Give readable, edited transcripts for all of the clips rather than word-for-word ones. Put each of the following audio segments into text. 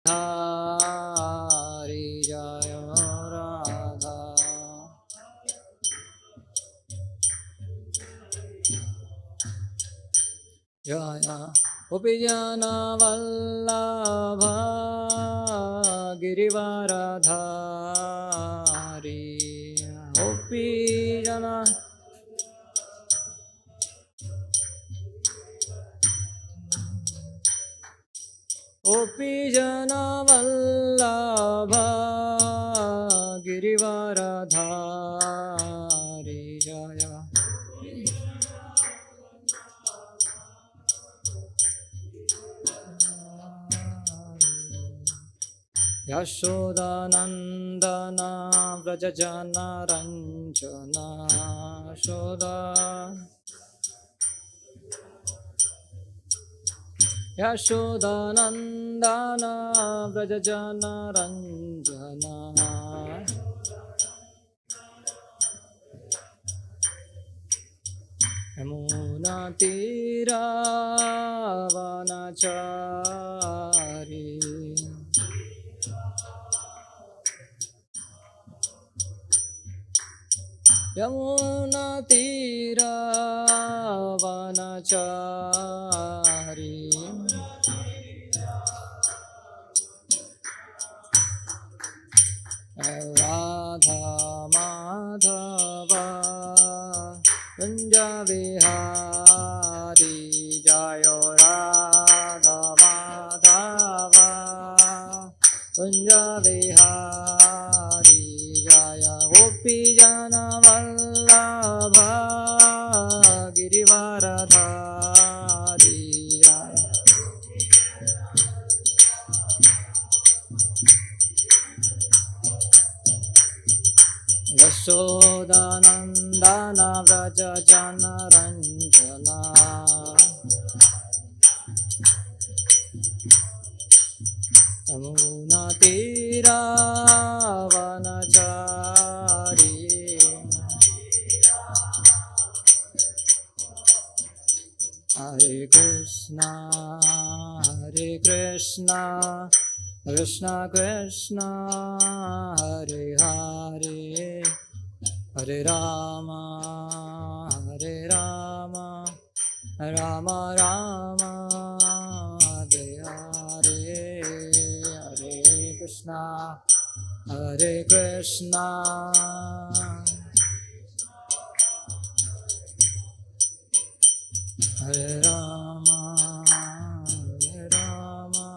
Hari Jaya Radha. Jaya Gopijana Vallabha Girivaradhari. Gopijana Gopijana Vallabha Girivaradhari. Jaya Yashoda Nandana Vrajajana Ranjana. Yashoda Nandana Vrajajana Ranjana. Yamuna Tira Vanachari. Yamuna Tira Vanachari. Radha Madhava Kunja Vihari. Jaya Radha Madhava Kunja Vihari. Jaya Gopijana Vallabha Girivaradhari. Yashoda Nandana Vrajajana Ranjana. Yamuna Tira Vanachari. Hare Krishna, Hare Krishna, Krishna Krishna, Hare Hare, Hare Rama, Hare Rama, Rama Rama, Hare Hare. Hare Krishna, Hare Krishna, Hare Rama, Hare Rama.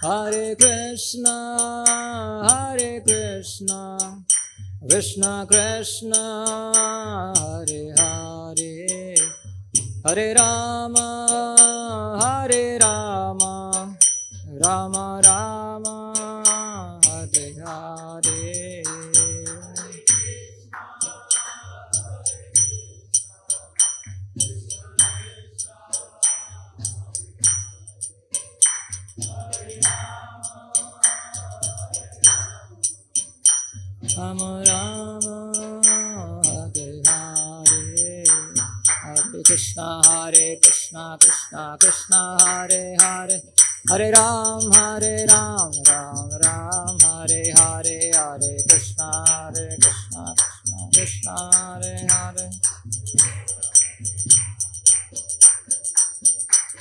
Hare Krishna, Hare Krishna, Krishna Krishna, Hare Hare, Hare Rama, Hare Rama, Rama Rama, Hare Hare. Rama Rama, Hare Hare, Hare Krishna, Krishna Krishna, Hare Hare, Hare Ram, Ram Ram, Hare Hare, Hare Krishna, Krishna Krishna, Hare Hare.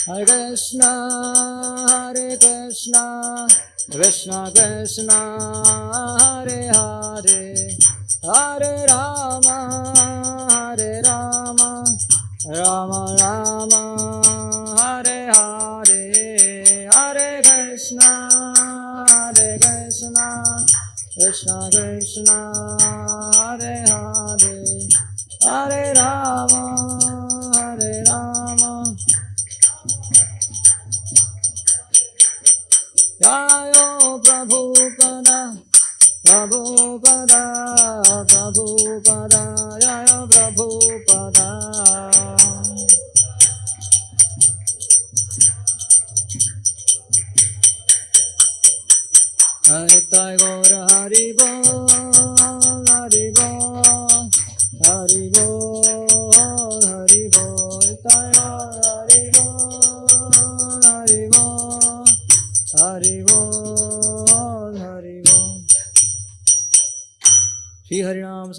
Hare Krishna, Krishna Krishna, Hare Hare, Hare Rama, Rama Rama, Hare Hare, Hare Krishna, Krishna Krishna, Hare Hare, Hare Rama, Jayo Prabhupada, Prabhupada, Prabhupada, Jayo Prabhupada. Nitai Gaura Hari Bol, Hari Bol, Hari Bol, Hari Bol, Nitai Gaura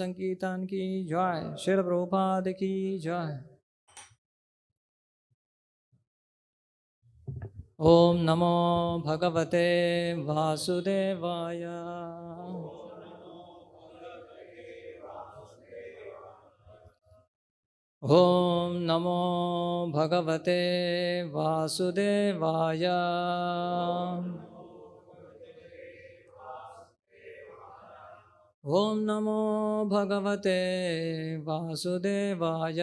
संकीर्तन की जय। श्रील प्रभुपाद की जय। ओम नमो भगवते वासुदेवाय। ओम नमो भगवते वासुदेवाय। ओम नमो भगवते वासुदेवाय।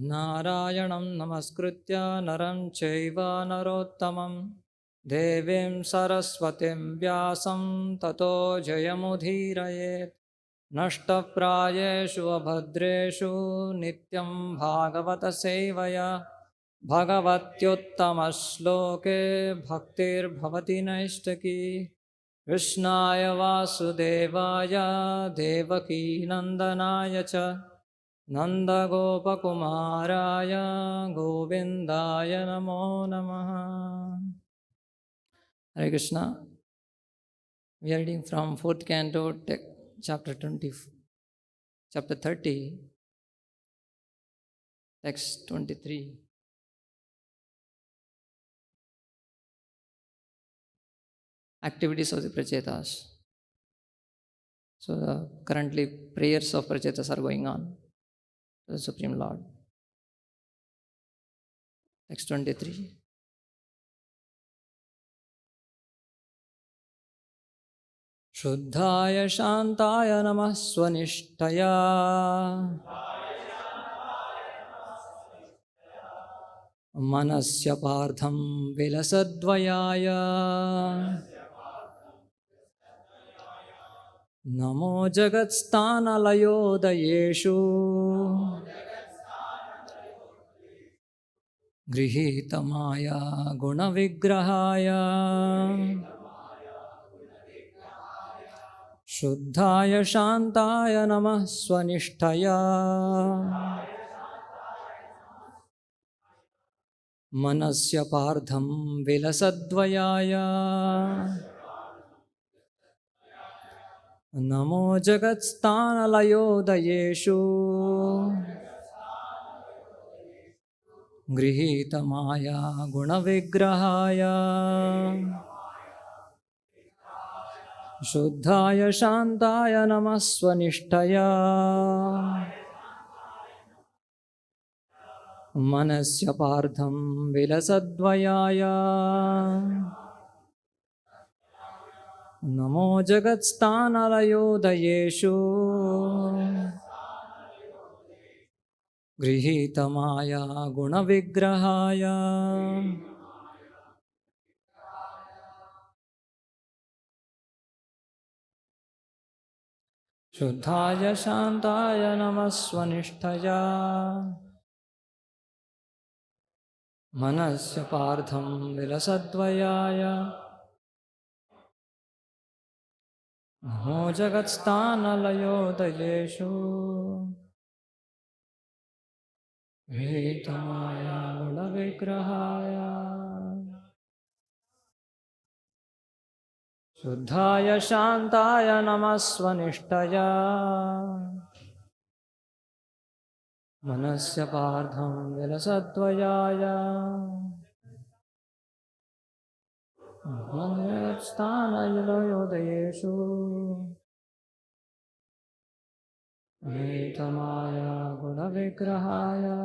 नारायणं नमस्कृत्य नरं चैव नरोत्तमं देवीं सरस्वतीं व्यासं ततो जयमुदीरयेत्। नष्टप्रायेषु अभद्रेषु नित्यं भागवतसेवया भगवत्युत्तमश्लोके भक्तिर्भवति नैष्टकी। कृष्णाय वासुदेवाय देवकीनन्दनाय च नन्दगोपकुमाराय गोविन्दाय नमो नमः। Hare Krishna. We are reading from 4th canto, chapter 20, chapter 30, text 23. Activities of the Prachetas. So currently prayers of Prachetas are going on to the Supreme Lord. Text 23. Shuddhaya Shantaya Namah Swanishtaya Manasya Partham Vilasadvayaya Namo Jagatsthanalayodayesu Grihitamaya Gunavigrahaya Shuddhaya Shantaya Namah Swanishtaya Manasya Partham Vilasadvayaya Namo Jagatsthanalayodayesu Grihitamaya Gunavigrahaya Shuddhaya Shantaya Namah Swanishtaya Manasya Partham Vilasadvayaya Namo Jagatsthanalayodayesu Grihitamaya Gunavigrahaya Shuddhaya Shantaya Namah Swanishtaya Manasya Partham Vilasadvayaya Namo Jagatsthanalayodayesu Grihitamaya Gunavigrahaya Shuddhaya Shantaya Namah Swanishtaya Manasya Partham Vilasadvayaya Jagatsthanalayodayesu Grihitamaya Gunavigrahaya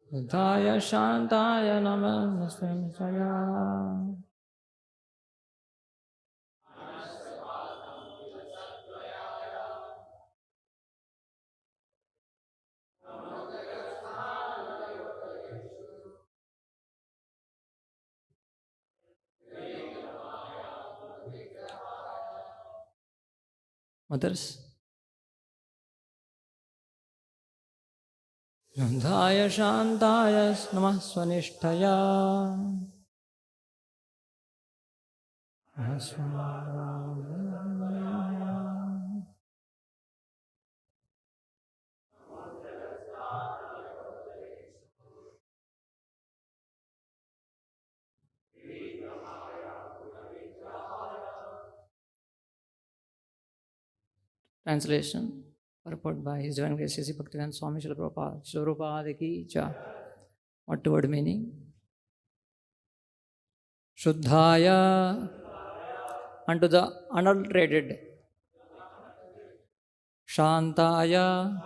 Shuddhaya Shantaya Namah Swanishtaya. Mothers. Shuddhaya Shantaya Namah Swanishtaya. Translation, purport by His Divine Grace C.C. Bhaktivedanta Swami Srila Prabhupada. Srila Prabhupada ki jai. What word meaning? Shuddhaya, unto the unadulterated. Shantaya,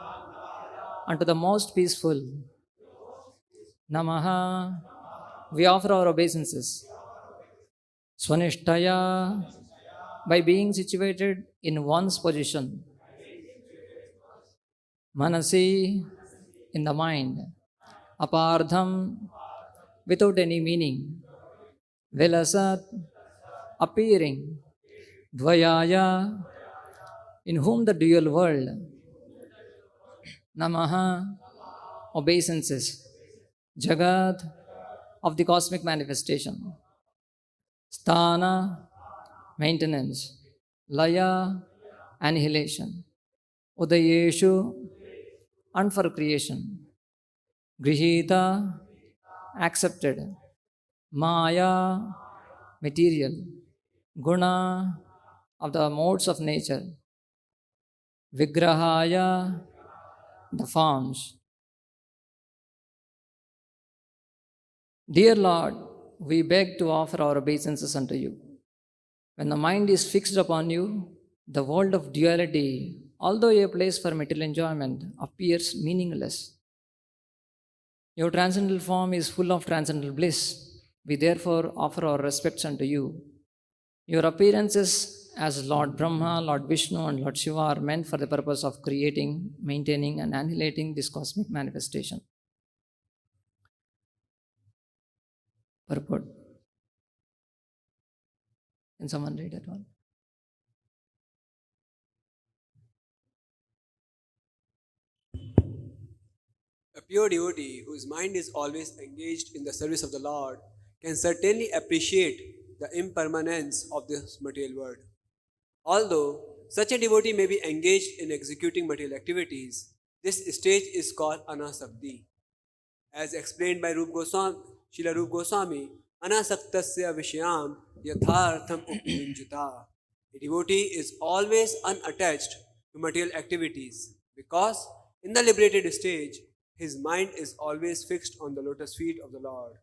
unto the most peaceful. Namaha, we offer our obeisances. Swanishtaya, by being situated in one's position. Manasi, in the mind. Apardham, without any meaning. Vilasat, appearing. Dvayaya, in whom the dual world. Namaha, obeisances. Jagat, of the cosmic manifestation. Sthana, maintenance. Laya, annihilation. Udayeshu, and for creation. Grihita, accepted. Maya, material. Guna, of the modes of nature. Vigrahaya, the forms. Dear Lord, we beg to offer our obeisances unto you. When the mind is fixed upon you, the world of duality, although a place for material enjoyment, appears meaningless. Your transcendental form is full of transcendental bliss. We therefore offer our respects unto you. Your appearances as Lord Brahma, Lord Vishnu, and Lord Shiva are meant for the purpose of creating, maintaining, and annihilating this cosmic manifestation. Purport. Can someone read it all? A pure devotee whose mind is always engaged in the service of the Lord can certainly appreciate the impermanence of this material world. Although such a devotee may be engaged in executing material activities, this stage is called anasakti. As explained by Srila Rup Goswami, anasaktasya vishayam yathartham upyunjata. A devotee is always unattached to material activities because in the liberated stage, his mind is always fixed on the lotus feet of the Lord.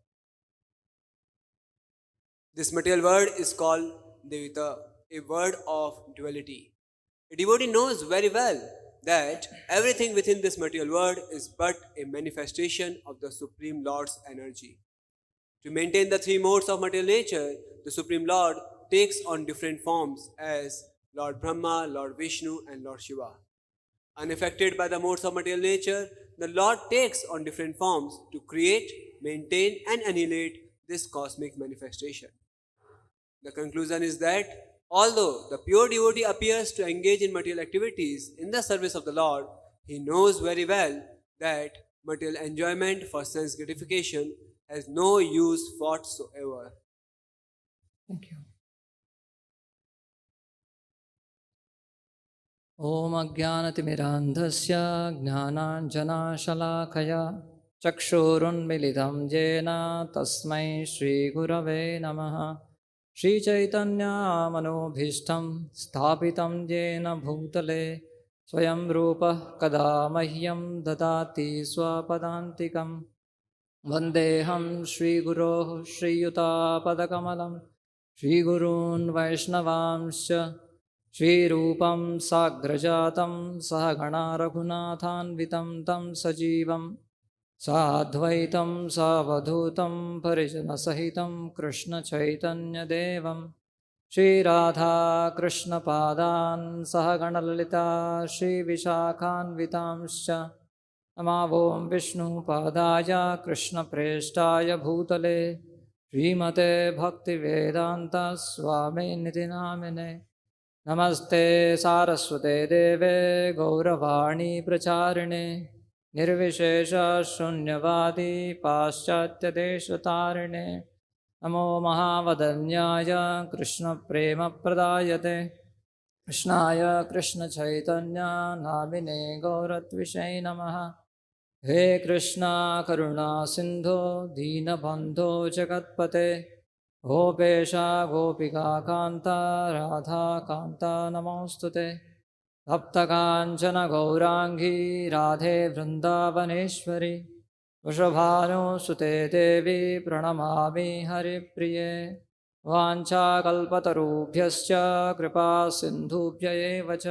This material word is called Devita, a word of duality. A devotee knows very well that everything within this material world is but a manifestation of the Supreme Lord's energy. To maintain the three modes of material nature, the Supreme Lord takes on different forms as Lord Brahma, Lord Vishnu, and Lord Shiva. Unaffected by the modes of material nature, the Lord takes on different forms to create, maintain, and annihilate this cosmic manifestation. The conclusion is that although the pure devotee appears to engage in material activities in the service of the Lord, he knows very well that material enjoyment for sense gratification has no use whatsoever. Thank you. Om Ajnanatimirandhasya Jnananjanashalakaya Chakshurunmilitam Jena Tasmai Shri Gurave Namaha Shri Chaitanya Manobhishtam Sthapitam Jena Bhutale Swayam Rupa Kada Mahyam Dadati Swapadantikam Vandeham Shri Guroh Shri Yuta Padakamalam Shri Gurun Vaishnavamscha Shri Rupam Sagrajatam Sahagana Raghunathanvitam Tam Sajivam Sadvaitam Savadhutam Parijana Sahitam Krishna Chaitanya Devam Shri Radha Krishna Padan Sahagana Lalita Shri Vishakhanvitamscha Namavom Vishnu Padaya Krishna Prestaya Bhutale Srimate Bhakti Vedanta Swami Niti Namine Namaste Saraswate Deve Gauravani Pracharine Nirvishesha Shunyavadi Paschatya Deshatarine Namo Mahavadanyaya Krishna Prema Pradayate Krishnaya Krishna Chaitanya Namine Gauratvishay Namaha He Krishna Karuna Sindho Deenabandho Jagatpate Gopesha Gopika Kanta Radha Kanta Namostute तप्तकाञ्चन गौराङ्गी Radhe Vrindavaneshwari वृषभानुसुते देवी प्रणमामि हरिप्रिये वाञ्छाकल्पतरुभ्यश्च कृपा सिन्धुभ्य एव च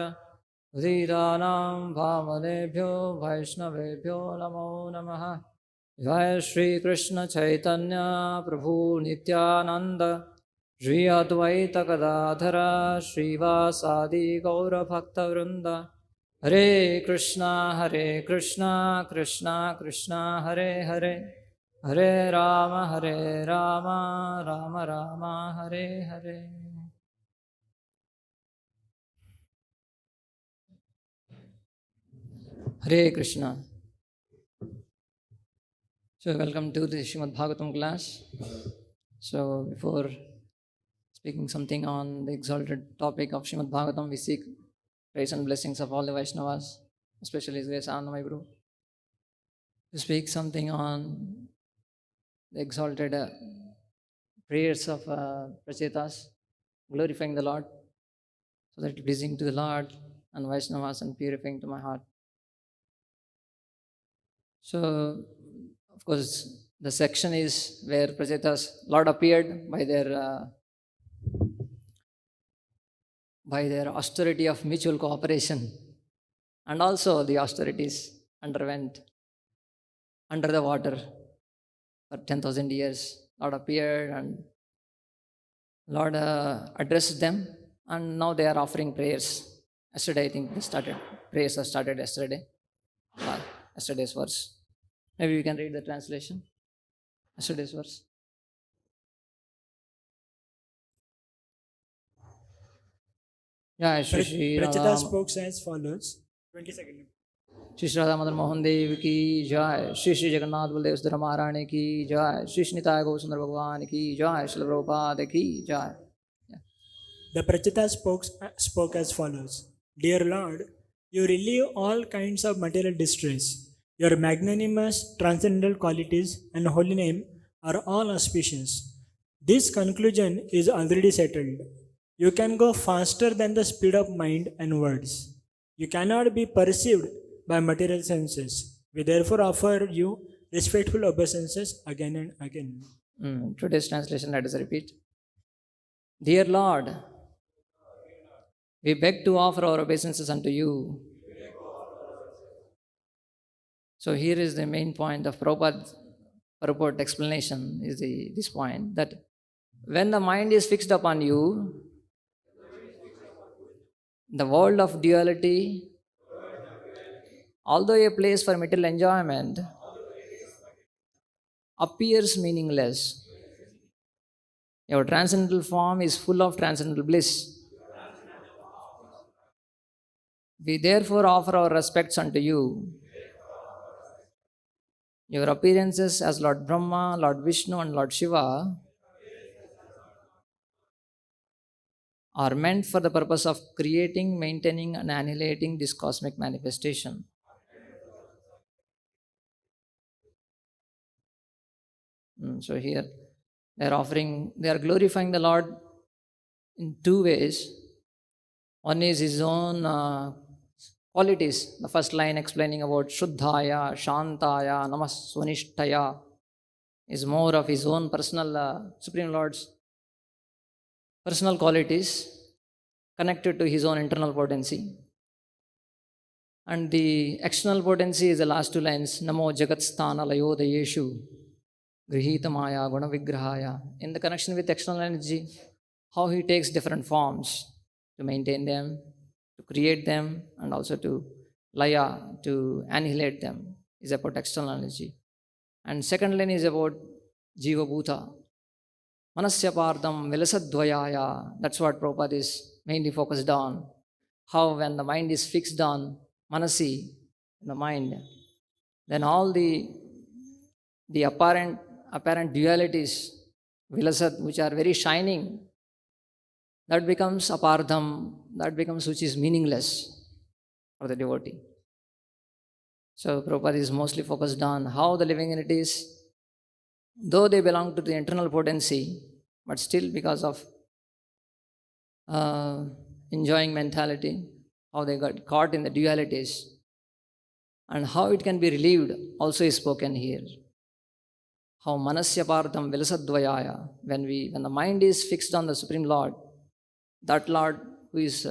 पतितानां पावनेभ्यो वैष्णवेभ्यो नमो नमः। जय श्री कृष्ण चैतन्य प्रभु नित्यानंद श्री अद्वैत गदाधर श्रीवासादि गौरभक्तवृंद। हरे कृष्णा कृष्णा कृष्णा हरे हरे, हरे Ram Ram Ram Hare Hare. Hare Krishna. So welcome to the Srimad Bhagavatam class. So before speaking something on the exalted topic of Srimad Bhagavatam, we seek praise and blessings of all the Vaishnavas, especially His Grace Anandamai Guru, to speak something on the exalted prayers of Prachetas, glorifying the Lord, so that it pleasing to the Lord and Vaishnavas and purifying to my heart. So, of course, the section is where Prachetas, Lord appeared by their austerity of mutual cooperation, and also the austerities underwent under the water for 10,000 years. Lord appeared and Lord addressed them, and now they are offering prayers. Yesterday, I think prayers have started yesterday, yesterday's verse. Maybe we can read the translation, yesterday's verse. Yeah, Shri Pracheta Radha spoke as follows. 20 seconds. Shri Shri Radha Madan Mohan देव की जय, श्री श्री जगन्नाथ बलदेव सुंदर महारानी की जय, श्री श्री निताय गौ सुंदर भगवान की जय, श्री प्रभुपाद की जय. The Pracheta spoke as follows. Dear Lord, you relieve all kinds of material distress. Your magnanimous, transcendental qualities and holy name are all auspicious. This conclusion is already settled. You can go faster than the speed of mind and words. You cannot be perceived by material senses. We therefore offer you respectful obeisances again and again. Today's translation, let us repeat. Dear Lord, we beg to offer our obeisances unto you. So here is the main point of Prabhupada's purport explanation, is this point, that when the mind is fixed upon you, the world of duality, although a place for material enjoyment, appears meaningless. Your transcendental form is full of transcendental bliss. We therefore offer our respects unto you. Your appearances as Lord Brahma, Lord Vishnu, and Lord Shiva are meant for the purpose of creating, maintaining, and annihilating this cosmic manifestation. So here they are glorifying the Lord in two ways. One is his own qualities. The first line explaining about Shuddhaya, Shantaya, Namaswanishtaya is more of his own personal, Supreme Lord's personal qualities connected to his own internal potency. And the external potency is the last two lines, Namo Jagatsthana Layodayeshu Grihita Maya Guna Vigrahaya. In the connection with external energy, how he takes different forms to maintain them, to create them, and also to laya, to annihilate them, is about external energy. And second line is about Jiva Bhuta. Manasya Pardam Vilasadvayaya. That's what Prabhupada is mainly focused on. How when the mind is fixed on Manasi, the mind, then all the apparent dualities, Vilasad, which are very shining, that becomes apardham, that becomes which is meaningless for the devotee. So Prabhupada is mostly focused on how the living entities, though they belong to the internal potency, but still because of enjoying mentality, how they got caught in the dualities, and how it can be relieved also is spoken here. How manasya partham vilasadvayaya, when the mind is fixed on the Supreme Lord, that Lord who is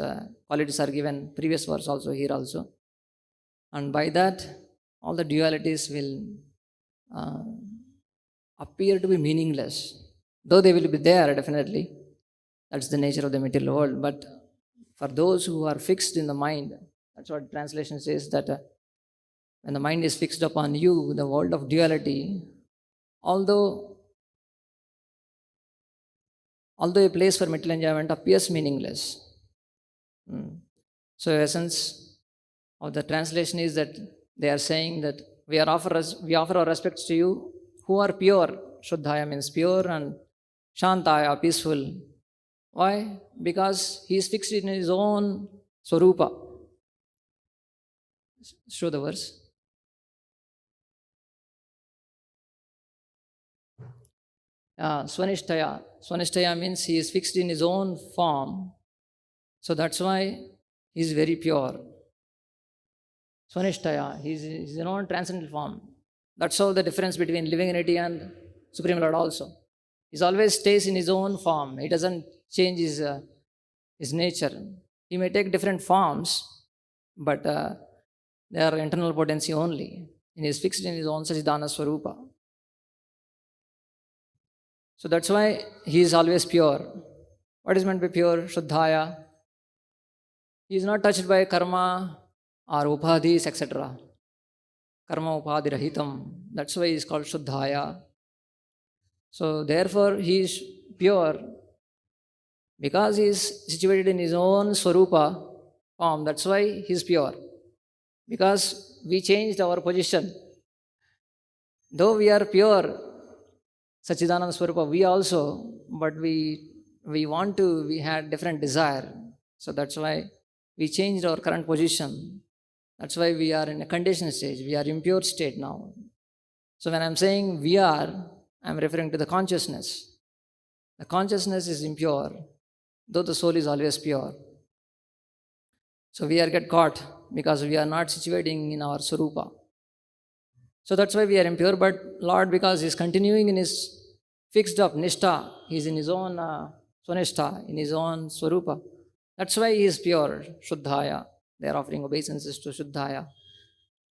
qualities are given, previous verse also, here also. And by that, all the dualities will uh, appear to be meaningless. Though they will be there, definitely. That's the nature of the material world. But for those who are fixed in the mind, that's what translation says, that when the mind is fixed upon you, the world of duality, although a place for material enjoyment appears meaningless. So essence of the translation is that they are saying that we offer our respects to you who are pure. Shuddhaya means pure, and Shantaya, peaceful. Why? Because he is fixed in his own Swarupa. Show the verse. Swanishtaya. Swanishtaya means he is fixed in his own form. So that's why he is very pure. Swanishtaya, he is his own transcendental form. That's all the difference between living entity and Supreme Lord also. He always stays in his own form. He doesn't change his nature. He may take different forms, but they are internal potency only. And he is fixed in his own Sajidana Swarupa. So that's why he is always pure. What is meant by pure? Shuddhaya. He is not touched by karma or upadhis, etc. Karma upadhi rahitam. That's why he is called Shuddhaya. So therefore he is pure because he is situated in his own Swarupa form. That's why he is pure. Because we changed our position. Though we are pure, Sachidananda Swarupa, we also, but we had different desire. So that's why we changed our current position. That's why we are in a conditioned stage. We are impure state now. So when I'm saying we are, I'm referring to the consciousness. The consciousness is impure, though the soul is always pure. So we are get caught because we are not situating in our Swarupa. So that's why we are impure. But Lord, because He is continuing in His fixed up Nishtha, He is in His own Swanishta, in His own Swarupa. That's why He is pure, Shuddhaya. They are offering obeisances to Shuddhaya.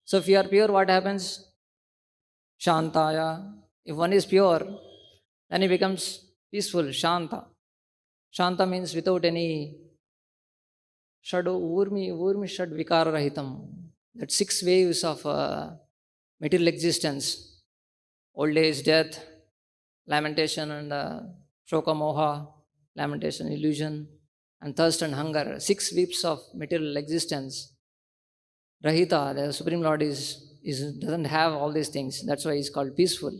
So if you are pure, what happens? Shantaya. If one is pure, then he becomes peaceful, Shanta. Shanta means without any Shadu, Urmi Shad Vikara Rahitam. That 6 waves of material existence: old age, death, lamentation and shoka moha, lamentation, illusion, and thirst and hunger. 6 weeps of material existence. Rahita, the Supreme Lord doesn't have all these things. That's why He is called peaceful.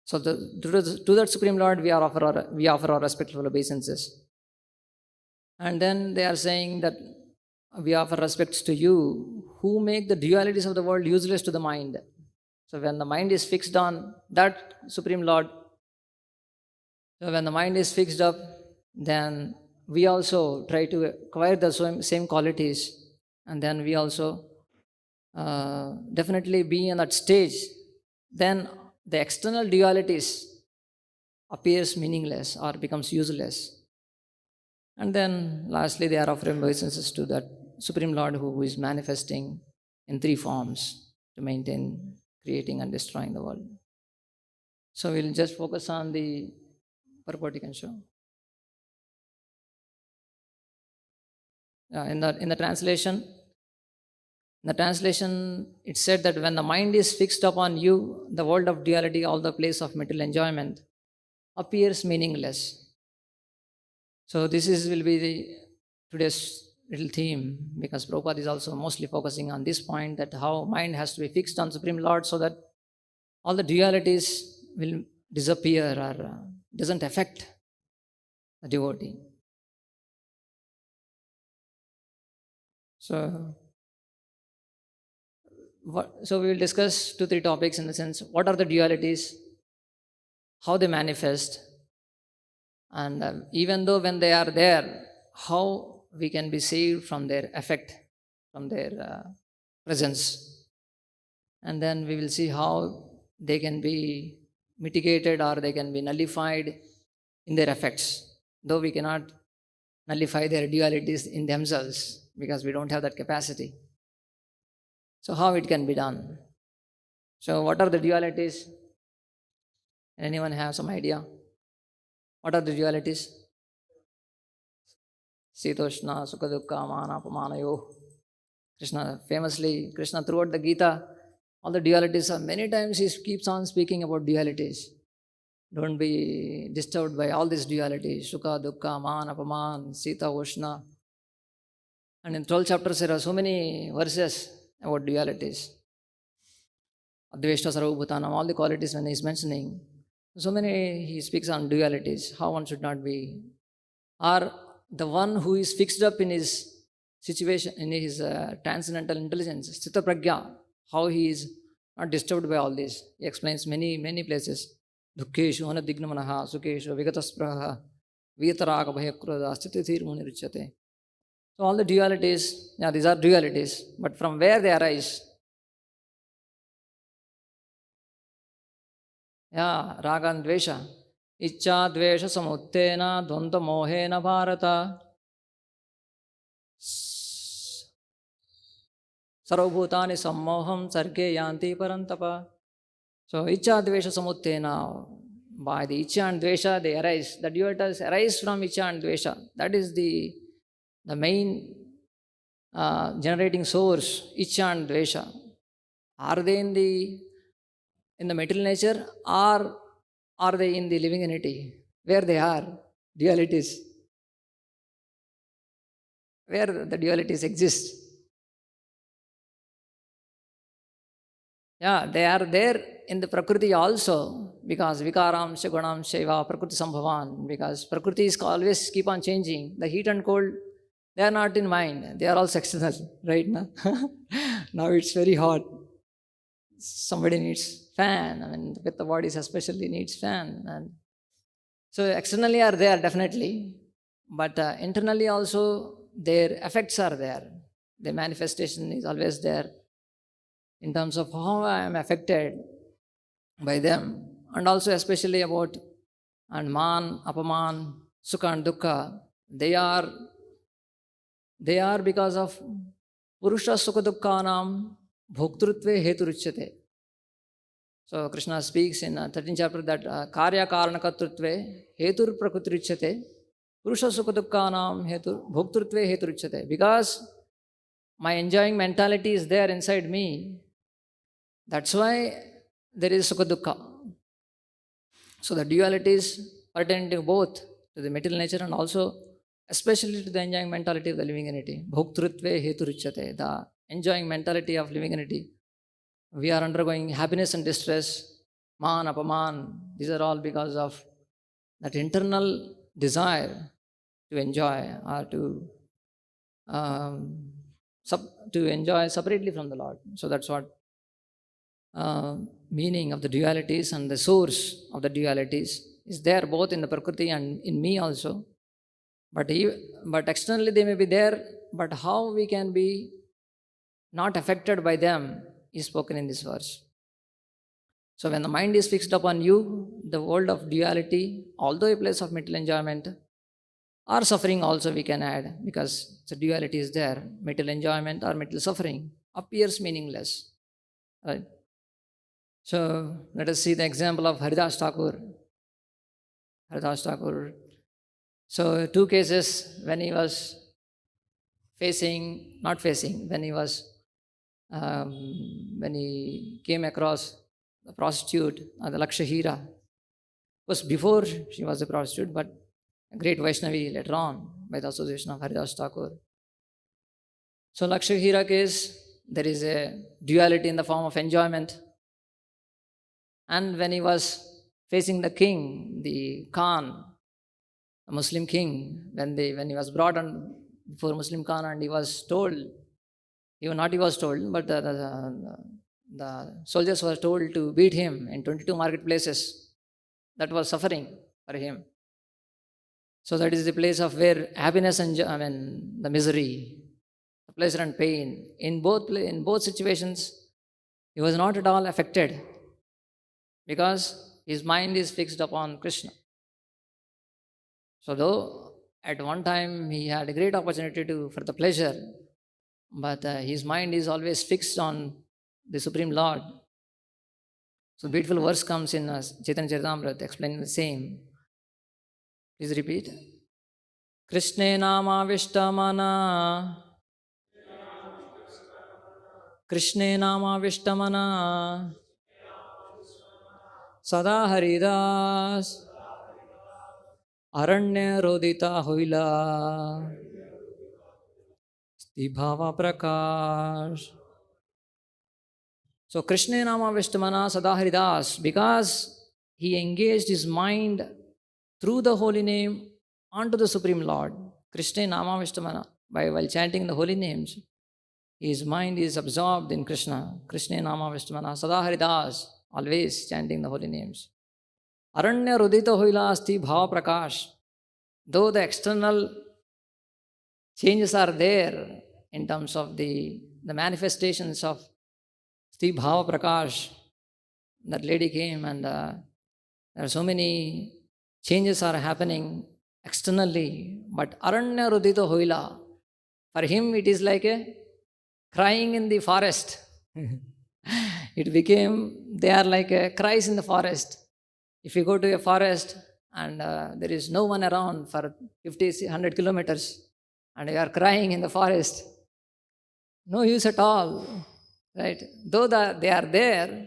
So to that Supreme Lord, we offer our respectful obeisances. And then they are saying that we offer respects to you who make the dualities of the world useless to the mind. So when the mind is fixed on that Supreme Lord, so when the mind is fixed up, then we also try to acquire the same qualities, and then we also definitely be in that stage. Then the external dualities appears meaningless or becomes useless. And then lastly, they are offering obeisances to that Supreme Lord who is manifesting in 3 forms to maintain creating and destroying the world. So we'll just focus on the purport. You can show. In the translation, it said that when the mind is fixed upon you, the world of duality, all the place of material enjoyment, appears meaningless. So this will be today's little theme, because Prabhupada is also mostly focusing on this point, that how mind has to be fixed on Supreme Lord so that all the dualities will disappear or doesn't affect the devotee. So we will discuss 2-3 topics in the sense, what are the dualities, how they manifest, and even though when they are there, how we can be saved from their effect, from their presence. And then we will see how they can be mitigated or they can be nullified in their effects. Though we cannot nullify their dualities in themselves because we don't have that capacity. So, how it can be done? So, what are the dualities? Anyone have some idea? What are the dualities? Sitoshna, Sukadukka, Mana, Pamanayo. Krishna throughout the Gita, all the dualities are many times he keeps on speaking about dualities. Don't be disturbed by all these dualities. Sukha, Dukkha, Man, Apaman, Sita, Ushna. And in 12 chapters there are so many verses about dualities. Adveshta, Sarvabhutanam, all the qualities when he is mentioning. So many he speaks on dualities, how one should not be. Or the one who is fixed up in his situation, in his transcendental intelligence, Sthita Pragya, how he is not disturbed by all this. He explains many places. Dukkeshu anadignamanaha, sukeshu vigataspraha, vigataraga bhayakrada, sthitithir munirichyate. So all the dualities, yeah, these are dualities, but from where they arise? Yeah, raga and dvesha. Ichcha dvesha samuttena dvanda mohena bharata. Sarvabhutani sammoham sarge yanti parantapa. So ichcha dvesha samuttena. By the ichcha and dvesha they arise. The dualities arise from ichcha and dvesha. That is the main generating source, ichcha and dvesha. Are they in the material nature or are they in the living entity? Where they are, dualities. Where the dualities exist. Yeah, they are there in the Prakriti also, because Vikaram Gunam Shaiva Prakriti Sambhavan, because Prakriti is always keep on changing. The heat and cold, they are not in mind, they are all external, right? Now, now it's very hot. Somebody needs fan, I mean, with the bodies especially needs fan. And so externally are there definitely, but internally also their effects are there. The manifestation is always there in terms of how I am affected by them, and also especially about and man, apaman, sukha and dukkha. They are because of purusha sukha dukkhanam bhoktrutve heturichyate. So Krishna speaks in 13th chapter that karya karanakatrutve hetur prakutrichyate purusha sukha dukkhanam hetur bhoktrutve heturichyate. Because my enjoying mentality is there inside me, that's why there is sukha dukkha. So the dualities pertain to both to the material nature and also especially to the enjoying mentality of the living entity. Bhoktrutve heturichyate, the enjoying mentality of living entity. We are undergoing happiness and distress, man, apaman. These are all because of that internal desire to enjoy or to enjoy separately from the Lord. So that's what meaning of the dualities, and the source of the dualities is there both in the Prakriti and in me also. But externally they may be there, but how we can be not affected by them is spoken in this verse. So when the mind is fixed upon you, the world of duality, although a place of material enjoyment or suffering also we can add, because the duality is there, material enjoyment or material suffering appears meaningless. Right? So let us see the example of Haridas Thakur. Haridas Thakur. So 2 cases when he was when he came across the prostitute, the Lakshahira. Was before she was a prostitute, but a great Vaishnavi later on by the association of Haridas Thakur. So Lakshahira case, there is a duality in the form of enjoyment. And when he was facing the king, the Khan, a Muslim king, when he was brought on before Muslim Khan and he was told, but the soldiers were told to beat him in 22 marketplaces. That was suffering for him. So that is the place of where happiness and the misery, the pleasure and pain. In both situations, he was not at all affected because his mind is fixed upon Krishna. So though at one time he had a great opportunity for the pleasure, but his mind is always fixed on the Supreme Lord. So beautiful verse comes in Chaitanya Charitamrita explaining the same. Please repeat. Krishne nama vishtamana. Krishne nama vishtamana. Sada haridas. Aranya rodita hoila. Stibhava prakash. So Krishna Nama Vishtamana Sadaharidas, because he engaged his mind through the holy name onto the Supreme Lord. Krishna Nama Vishtamana, while chanting the holy names, his mind is absorbed in Krishna. Krishna Nama Vishtamana Sadaharidas, always chanting the holy names. Aranya Rudita Hoila Asti Bhava Prakash. Though the external changes are there in terms of the manifestations of Sti Bhava Prakash, that lady came and there are so many changes are happening externally, but Aranya Rudita Hoila, for him it is like a crying in the forest. It became, they are like a cries in the forest. If you go to a forest and there is no one around for 50, 100 kilometers and you are crying in the forest, no use at all, right? Though they are there,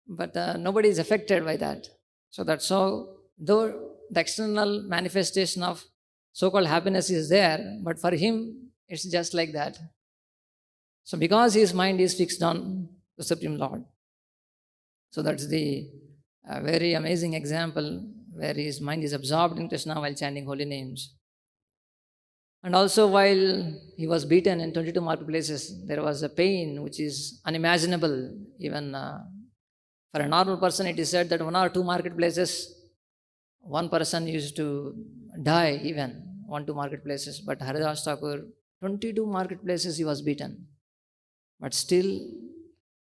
but nobody is affected by that. So that's how, though the external manifestation of so-called happiness is there, but for him, it's just like that. So because his mind is fixed on the Supreme Lord. So that's the very amazing example where his mind is absorbed in Krishna while chanting holy names. And also while he was beaten in 22 marketplaces, there was a pain which is unimaginable. Even for a normal person, it is said that 1 or 2 marketplaces, one person used to die even, 1, 2 marketplaces. But Haridas Thakur, 22 marketplaces he was beaten. But still,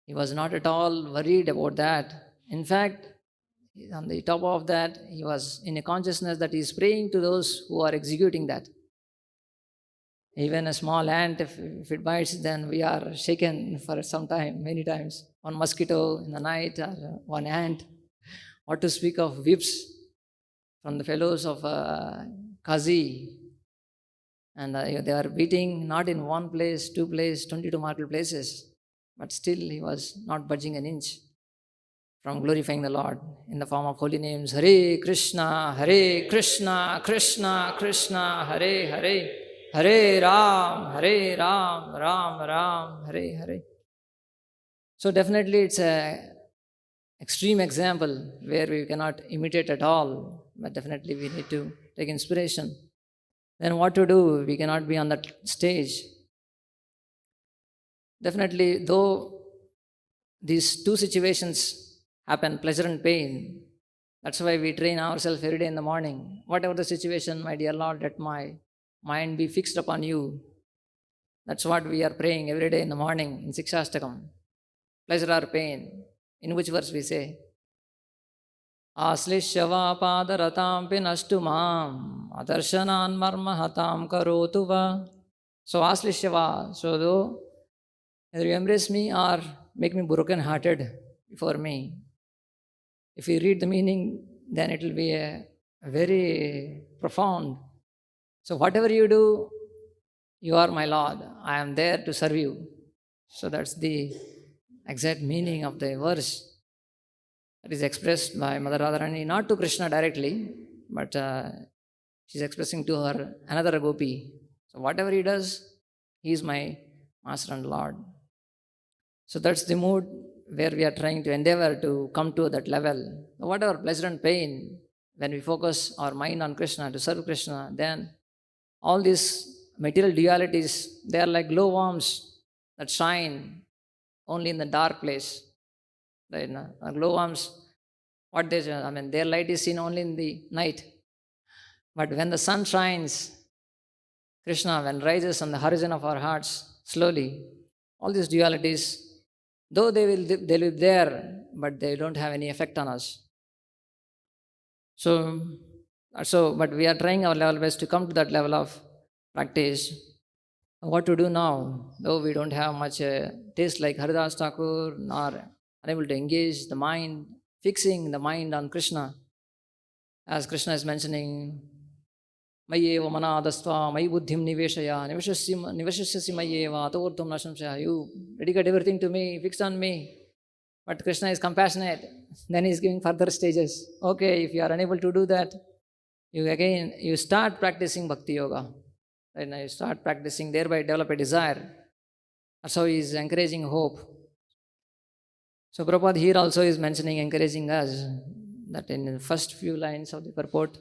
he was not at all worried about that. In fact, on the top of that, he was in a consciousness that he is praying to those who are executing that. Even a small ant, if it bites, then we are shaken for some time, many times. One mosquito in the night or one ant. What to speak of whips from the fellows of Kazi. And they are beating not in 1 place, 2 places, 22 marketplaces. But still he was not budging an inch from glorifying the Lord in the form of holy names. Hare Krishna, Krishna Krishna, Hare Hare. Hare Ram, Ram Ram, Hare Hare. So definitely it's an extreme example where we cannot imitate at all, but definitely we need to take inspiration. Then what to do? We cannot be on that stage. Definitely, though these 2 situations happen, pleasure and pain, that's why we train ourselves every day in the morning. Whatever the situation, my dear Lord, let my mind be fixed upon you. That's what we are praying every day in the morning in Sikshastakam. Pleasure or pain. In which verse we say? Aslishyava padaratam pinastu mam adarshanan marmahatam karotu va. So Aslishyava, so though either you embrace me or make me broken hearted before me. If you read the meaning, then it will be a very profound. So whatever you do, you are my Lord. I am there to serve you. So that's the exact meaning of the verse that is expressed by Mother Radharani, not to Krishna directly, but she's expressing to her another gopi. So whatever he does, he is my Master and Lord. So that's the mood where we are trying to endeavor to come to that level. Whatever pleasure and pain, when we focus our mind on Krishna, to serve Krishna, then all these material dualities, they are like glowworms that shine only in the dark place. Right? Glowworms, what they, their light is seen only in the night. But when the sun shines, Krishna, when rises on the horizon of our hearts, slowly, all these dualities, though they'll be there, but they don't have any effect on us. So, but we are trying our level best to come to that level of practice. What to do now? Though we don't have much taste like Haridas Thakur, nor unable to engage the mind, fixing the mind on Krishna. As Krishna is mentioning, Mayeva manadasva, Mayi buddhim niveshaya, niveshasyasi Mayeva, atordham nashamshaya. You dedicate everything to me, fixed on me. But Krishna is compassionate. Then he is giving further stages. Okay, if you are unable to do that, you start practicing bhakti yoga. Right now you start practicing, thereby develop a desire. That's how he is encouraging hope. So Prabhupada here also is mentioning, encouraging us that in the first few lines of the purport,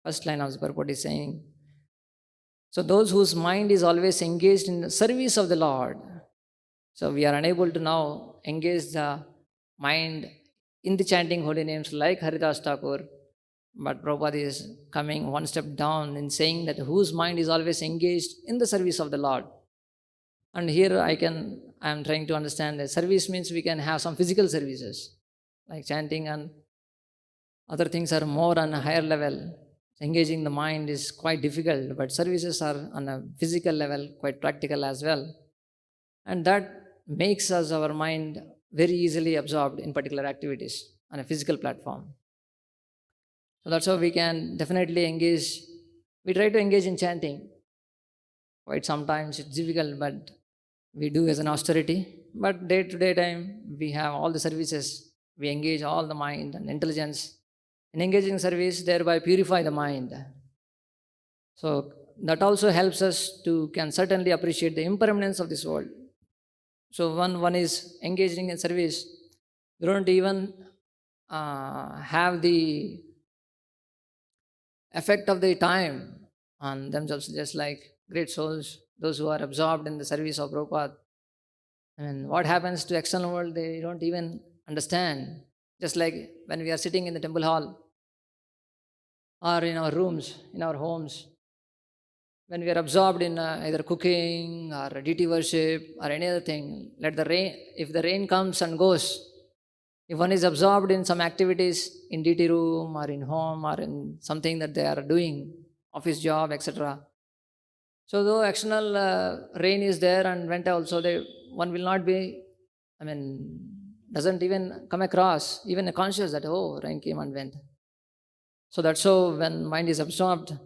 first line of the purport is saying, so those whose mind is always engaged in the service of the Lord. So we are unable to now engage the mind in the chanting holy names like Haridas Thakur. But Prabhupada is coming one step down in saying that whose mind is always engaged in the service of the Lord. And here I am trying to understand that service means we can have some physical services like chanting, and other things are more on a higher level. Engaging the mind is quite difficult, but services are on a physical level, quite practical as well. And that makes us, our mind, very easily absorbed in particular activities on a physical platform. So that's how we can definitely engage. We try to engage in chanting. Quite sometimes it's difficult, but we do as an austerity. But day to day time, we have all the services. We engage all the mind and intelligence in engaging service, thereby purify the mind. So that also helps us to can certainly appreciate the impermanence of this world. So one is engaging in service, they don't even have the effect of the time on themselves, just like great souls, those who are absorbed in the service of Prabhupada. And what happens to external world, they don't even understand. Just like when we are sitting in the temple hall or in our rooms, in our homes, when we are absorbed in either cooking or deity worship or any other thing, let the rain, if the rain comes and goes, if one is absorbed in some activities in deity room or in home or in something that they are doing, office job, etc. So though external rain is there and went also, one will not be, doesn't even come across, even a conscious that, oh, rain came and went. So that's so when mind is absorbed,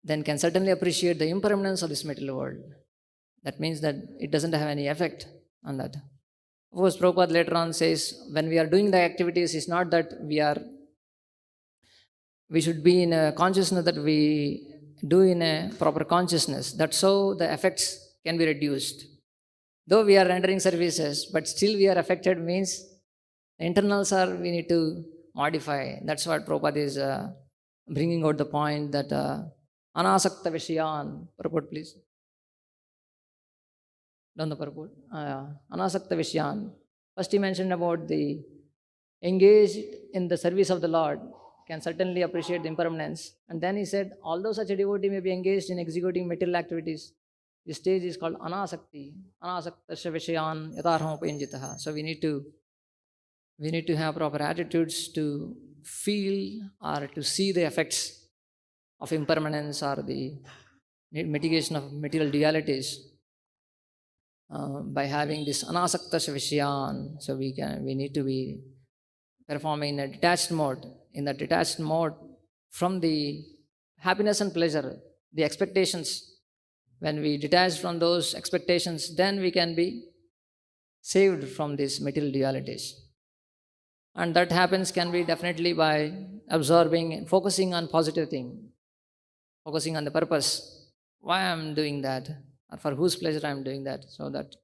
then can certainly appreciate the impermanence of this material world. That means that it doesn't have any effect on that. Of course, Prabhupada later on says, when we are doing the activities, it's not that we should be in a consciousness that we do in a proper consciousness. That's how the effects can be reduced. Though we are rendering services, but still we are affected, means the internals we need to modify. That's what Prabhupada is bringing out the point that anasakta vishayan. Purport, please. Down the purport. Anasakta vishayan. First he mentioned about the engaged in the service of the Lord can certainly appreciate the impermanence. And then he said, although such a devotee may be engaged in executing material activities, this stage is called anasakti. Anasaktasya vishayan yatarham upayanjitaha. So we need to have proper attitudes to feel or to see the effects of impermanence or the mitigation of material dualities by having this anasaktasya vishayan. So we need to be performing in a detached mode. In the detached mode from the happiness and pleasure, the expectations, when we detach from those expectations, then we can be saved from these material dualities. And that happens can be definitely by absorbing and focusing on positive thing, focusing on the purpose, why I am doing that, or for whose pleasure I am doing that, so that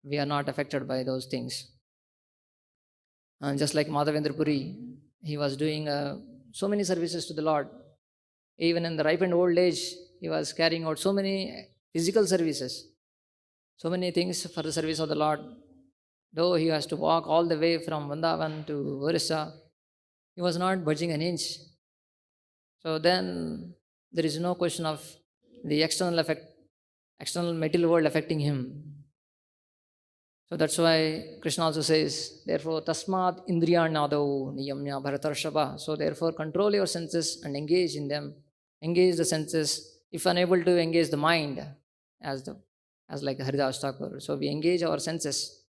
we are not affected by those things. And just like Madhavendra Puri, he was doing so many services to the Lord. Even in the ripened old age, he was carrying out so many physical services, so many things for the service of the Lord. Though he has to walk all the way from Vrindavan to Orissa, he was not budging an inch. So then there is no question of the external effect, external material world affecting him. So that's why Krishna also says, therefore, tasmat indriyanadau niyamya bharatarshava. So therefore, control your senses and engage in them. Engage the senses. If unable to engage the mind, as like Haridas Thakur. So we engage our senses.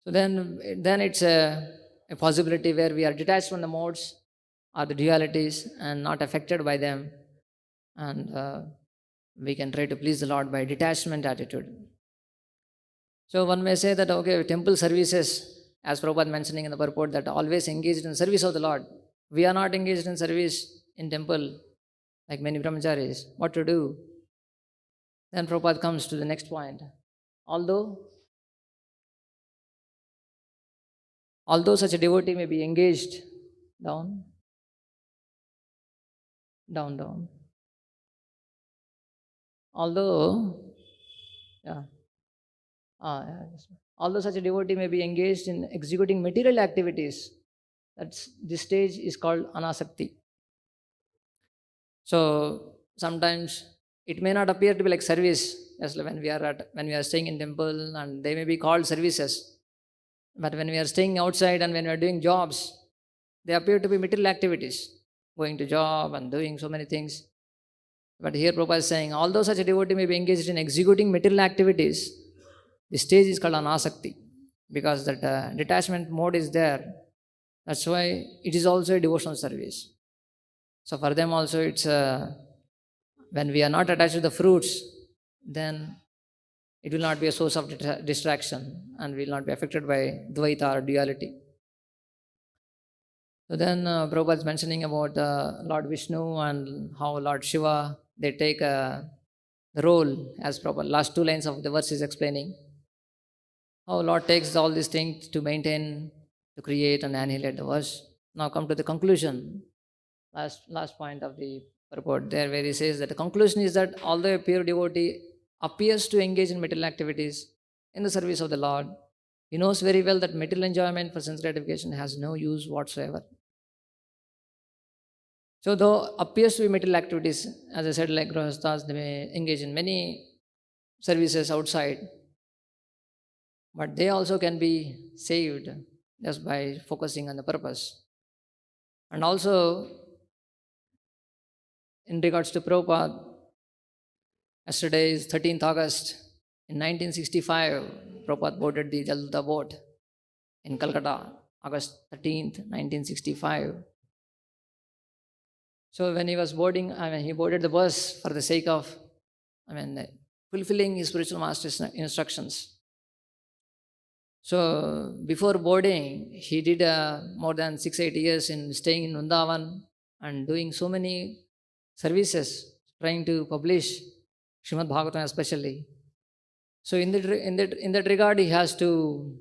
So then it's a possibility where we are detached from the modes or the dualities and not affected by them, and we can try to please the Lord by detachment attitude. So one may say that okay, temple services, as Prabhupada mentioning in the purport, that always engaged in service of the Lord. We are not engaged in service in temple like many brahmacharis. What to do? Then Prabhupada comes to the next point. Although such a devotee may be engaged down, down, down. Although, yeah, yes. Although such a devotee may be engaged in executing material activities, this stage is called anasakti. So sometimes it may not appear to be like service, as when we are staying in temple, and they may be called services. But when we are staying outside and when we are doing jobs, they appear to be material activities, going to job and doing so many things. But here Prabhupada is saying, although such a devotee may be engaged in executing material activities, the stage is called anasakti, because that detachment mode is there. That's why it is also a devotional service. So for them also it's when we are not attached to the fruits, then it will not be a source of distraction and will not be affected by dvaita or duality. So then Prabhupada is mentioning about Lord Vishnu and how Lord Shiva, they take the role, as Prabhupada last two lines of the verse is explaining. How Lord takes all these things to maintain, to create and annihilate the verse. Now come to the conclusion. Last point of the purport there, where he says that the conclusion is that although a pure devotee appears to engage in material activities in the service of the Lord, he knows very well that material enjoyment for sense gratification has no use whatsoever. So though appears to be material activities, as I said, like grahasthas, they may engage in many services outside, but they also can be saved just by focusing on the purpose. And also, in regards to Prabhupada, yesterday is 13th August. In 1965, Prabhupada boarded the Jalda boat in Calcutta, August 13th, 1965. So when he was boarding, he boarded the bus for the sake of, fulfilling his spiritual master's instructions. So before boarding, he did more than 6-8 years in staying in Vrindavan and doing so many services, trying to publish Srimad Bhagavatam especially. So in that regard, he has to.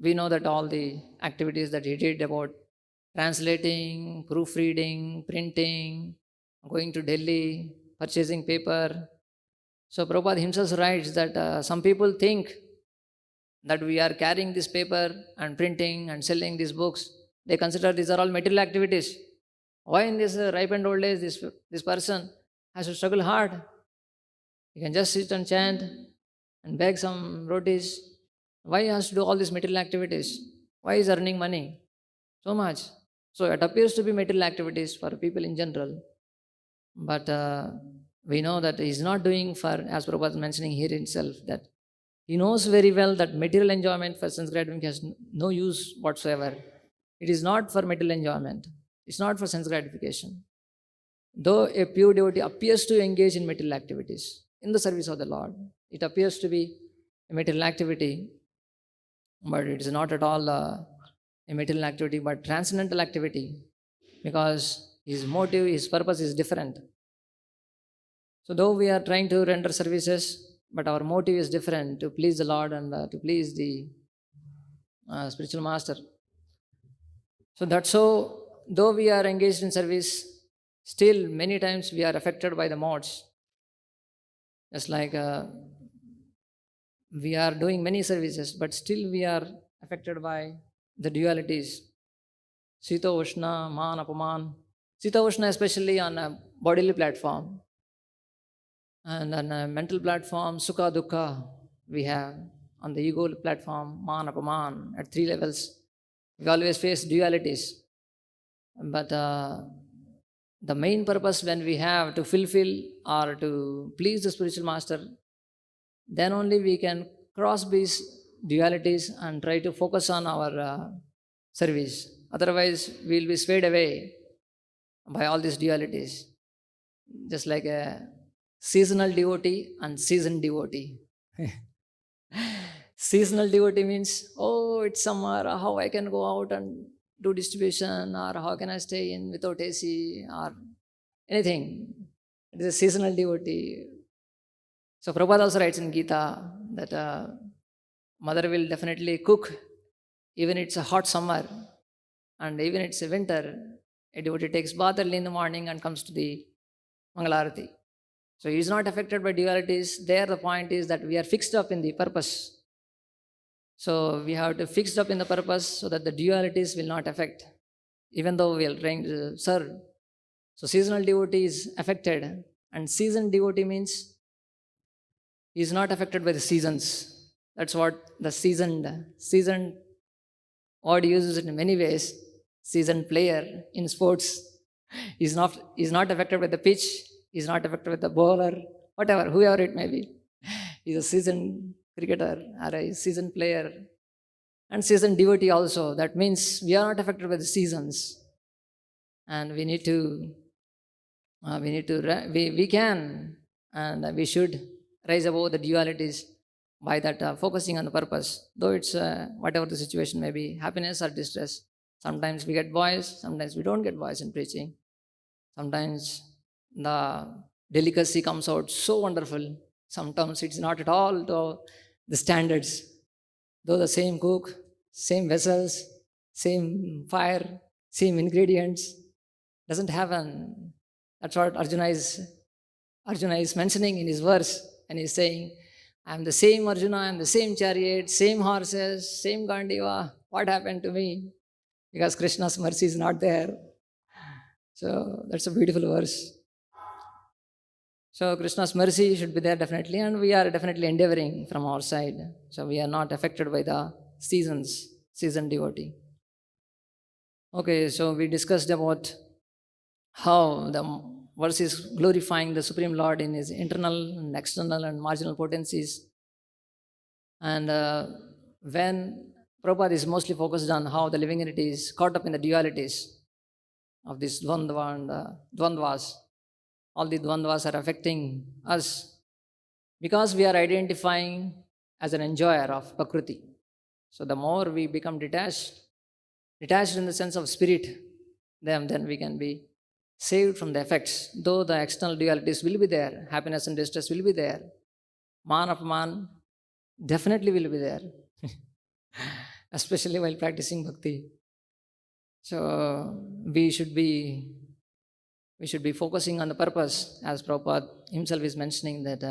We know that all the activities that he did about translating, proofreading, printing, going to Delhi, purchasing paper. So Prabhupada himself writes that some people think that we are carrying this paper and printing and selling these books. They consider these are all material activities. Why in this ripe and old age this person has to struggle hard? He can just sit and chant and beg some rotis. Why he has to do all these material activities? Why is earning money so much? So it appears to be material activities for people in general, but we know that he is not doing for, as Prabhupada is mentioning here himself, that he knows very well that material enjoyment for sense gratification has no use whatsoever. It is not for material enjoyment. It's not for sense gratification. Though a pure devotee appears to engage in material activities in the service of the Lord, it appears to be a material activity, but it is not at all a material activity, but transcendental activity, because his motive, his purpose is different. So though we are trying to render services, but our motive is different, to please the Lord and to please the spiritual master. So that's so, though we are engaged in service, still many times we are affected by the modes. Just like we are doing many services, but still we are affected by the dualities. Sita, Ushna, Man, Apaman, Sita especially on a bodily platform, and on a mental platform, Sukha Dukkha, we have on the ego platform, Man Apaman, at 3 levels. We always face dualities. But the main purpose when we have to fulfill or to please the spiritual master, then only we can cross these dualities and try to focus on our service. Otherwise, we will be swayed away by all these dualities, just like a seasonal devotee and seasoned devotee. Seasonal devotee means, oh, it's summer, how I can go out and do distribution, or how can I stay in without AC, or anything. It is a seasonal devotee. So Prabhupada also writes in Gita that mother will definitely cook, even it's a hot summer, and even it's a winter. A devotee takes bath early in the morning and comes to the Mangalarati. So he is not affected by dualities. There the point is that we are fixed up in the purpose. So we have to fix up in the purpose so that the dualities will not affect, even though we are trying to serve. So seasonal devotee is affected, and seasoned devotee means he is not affected by the seasons. That's what the seasoned word uses it in many ways. Seasoned player in sports is not affected by the pitch. He's not affected by the bowler, whatever, whoever it may be. He's a seasoned cricketer or a seasoned player, and seasoned devotee also. That means we are not affected by the seasons, and we can and we should rise above the dualities by that focusing on the purpose. Though it's whatever the situation may be, happiness or distress. Sometimes we get voice, sometimes we don't get voice in preaching. Sometimes the delicacy comes out so wonderful. Sometimes it's not at all to the standards. Though the same cook, same vessels, same fire, same ingredients, doesn't have an. That's what Arjuna is mentioning in his verse, and he's saying, I am the same Arjuna, I am the same chariot, same horses, same Gandiva. What happened to me? Because Krishna's mercy is not there. So that's a beautiful verse. So Krishna's mercy should be there definitely, and we are definitely endeavoring from our side. So we are not affected by the seasoned devotee. Okay, so we discussed about how the verse is glorifying the Supreme Lord in his internal and external and marginal potencies. And when Prabhupada is mostly focused on how the living entity is caught up in the dualities of this dvandva and dvandvas, all the dvandvas are affecting us because we are identifying as an enjoyer of Prakriti. So the more we become detached in the sense of spirit, then we can be saved from the effects. Though the external dualities will be there, happiness and distress will be there, man of man definitely will be there, especially while practicing bhakti. So we should be focusing on the purpose, as Prabhupada himself is mentioning that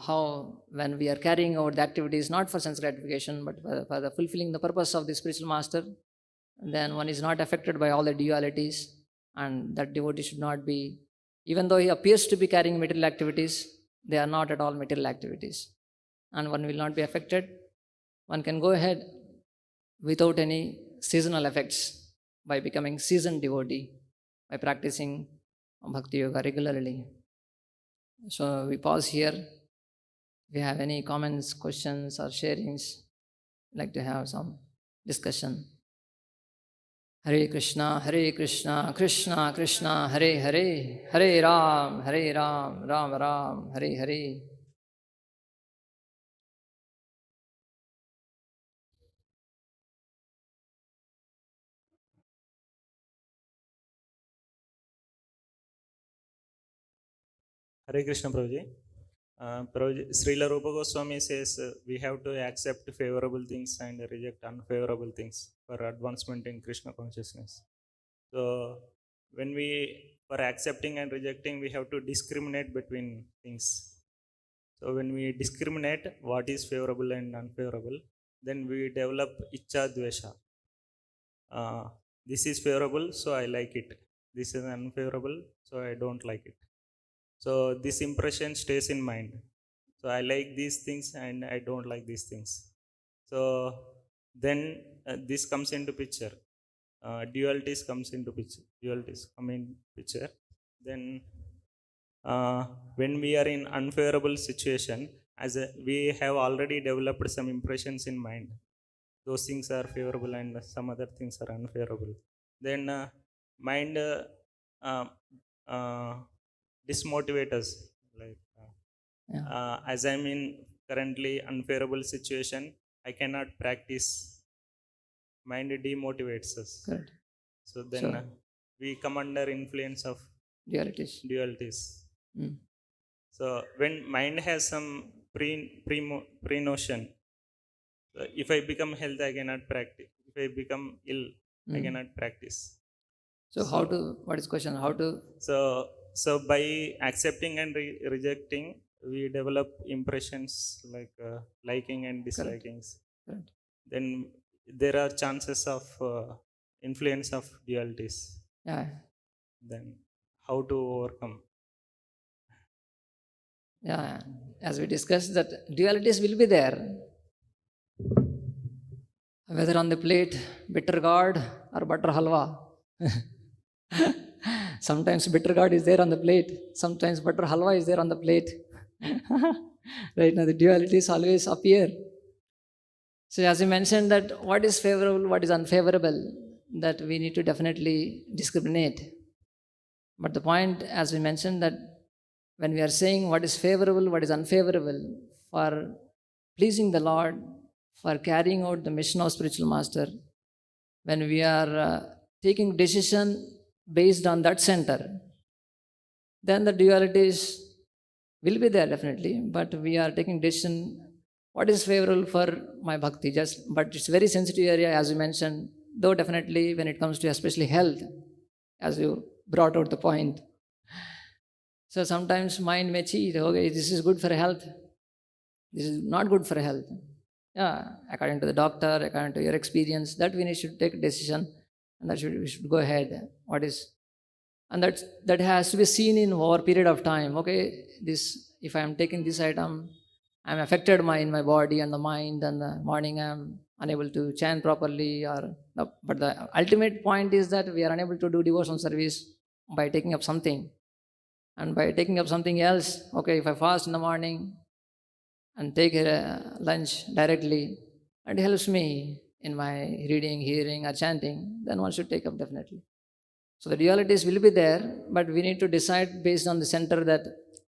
how when we are carrying out the activities not for sense gratification but for the fulfilling the purpose of the spiritual master, then one is not affected by all the dualities, and that devotee should not be, even though he appears to be carrying material activities, they are not at all material activities, and one will not be affected. One can go ahead without any seasonal effects by becoming seasoned devotee, by practicing bhakti yoga regularly. So we pause here. If you have any comments, questions, or sharings, I'd like to have some discussion. Hare Krishna, Krishna Krishna, Hare Hare, Hare Ram, Ram Ram, Hare Hare. Hare Krishna, Prabhuji. Prabhuji, Srila Rupa Goswami says we have to accept favorable things and reject unfavorable things for advancement in Krishna consciousness. So, when for accepting and rejecting, we have to discriminate between things. So, when we discriminate what is favorable and unfavorable, then we develop Ichcha Dvesha. this is favorable, so I like it. This is unfavorable, so I don't like it. So this impression stays in mind. So I like these things and I don't like these things. So then this comes into picture. Dualities comes into picture. Dualities come in picture. Then uh, when we are in unfavorable situation, we have already developed some impressions in mind. Those things are favorable and some other things are unfavorable. Then mind uh, uh, dismotivate us, like Yeah, as I'm in currently unfavorable situation, I cannot practice. Mind demotivates us. correct. So then So, we come under influence of dualities. dualities. Mm. So when mind has some pre notion, if I become healthy, I cannot practice. If I become ill, I Mm. cannot practice. So, how to, what is question? How to, So so by accepting and rejecting, we develop impressions like liking and correct, dislikings. correct. Then there are chances of influence of dualities. Yeah, Then how to overcome? yeah. As we discussed, that dualities will be there. Whether on the plate, bitter gourd or butter halwa. Sometimes bitter gourd is there on the plate, sometimes butter halwa is there on the plate. Right now, the dualities always appear. So, as you mentioned, that what is favorable, what is unfavorable, that we need to definitely discriminate. But the point, as we mentioned, that when we are saying what is favorable, what is unfavorable, for pleasing the Lord, for carrying out the mission of spiritual master, when we are taking decision based on that center, then the dualities will be there definitely. But we are taking decision what is favorable for my bhakti. Just, but it's very sensitive area, as you mentioned. Though definitely when it comes to especially health, as you brought out the point. So sometimes mind may cheat. Okay, this is good for health. This is not good for health. Yeah, according to the doctor, according to your experience, that we should take a decision, and that we should go ahead. What is, and that has to be seen in over period of time. Okay, this, if I am taking this item, I'm affected in my body and the mind, and the morning I'm unable to chant properly, or no, but the ultimate point is that we are unable to do devotional service by taking up something, and by taking up something else. Okay, if I fast in the morning and take a lunch directly, it helps me in my reading, hearing, or chanting, then one should take up definitely. So the dualities will be there, but we need to decide based on the center that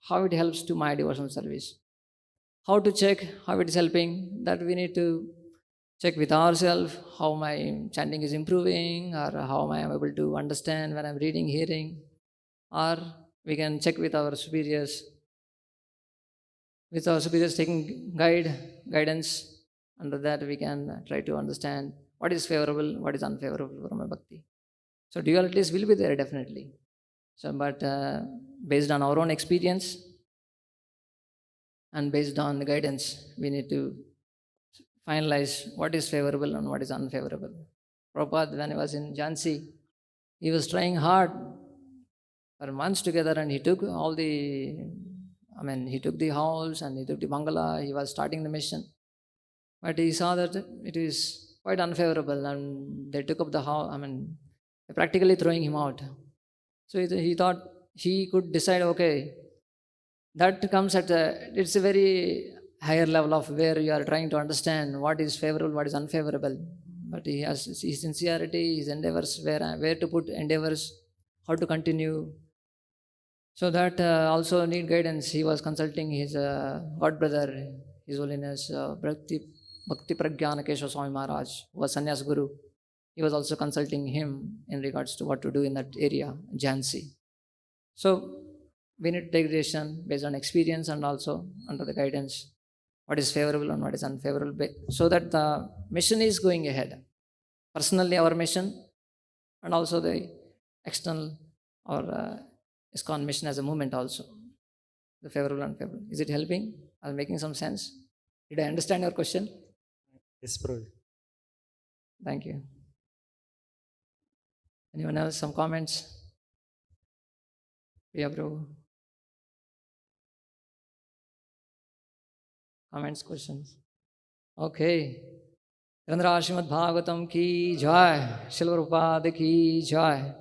how it helps to my devotional service. How to check how it is helping, that we need to check with ourselves how my chanting is improving, or how am I able to understand when I'm reading, hearing, or we can check with our superiors taking guidance. Under that we can try to understand what is favorable, what is unfavorable for my bhakti. So dualities will be there definitely. So, but based on our own experience and based on the guidance, we need to finalize what is favorable and what is unfavorable. Prabhupada, when he was in Jhansi, he was trying hard for months together, and he took all the, he took the house and he took the bungalow, he was starting the mission. But he saw that it is quite unfavorable, and they took up the house, practically throwing him out. So he thought he could decide, okay, that comes at it's a very higher level of where you are trying to understand what is favorable, what is unfavorable. But he has his sincerity, his endeavors, where to put endeavors, how to continue. So that also need guidance. He was consulting his god brother, His Holiness Bhakti Pragyana Keshav Swami Maharaj, who was Sannyas Guru. He was also consulting him in regards to what to do in that area, Jhansi. So we need to take decision based on experience and also under the guidance, what is favorable and what is unfavorable, so that the mission is going ahead. Personally, our mission, and also the external or Iskcon mission as a movement also. The favorable and unfavorable. Is it helping? Are making some sense? Did I understand your question? Yes, Prabhu. Thank you. Anyone else? Some comments? Yeah, Prabhu. Comments, questions? Okay. Grandhara Srimad Bhagavatam ki jai. Srila Prabhupada ki jai.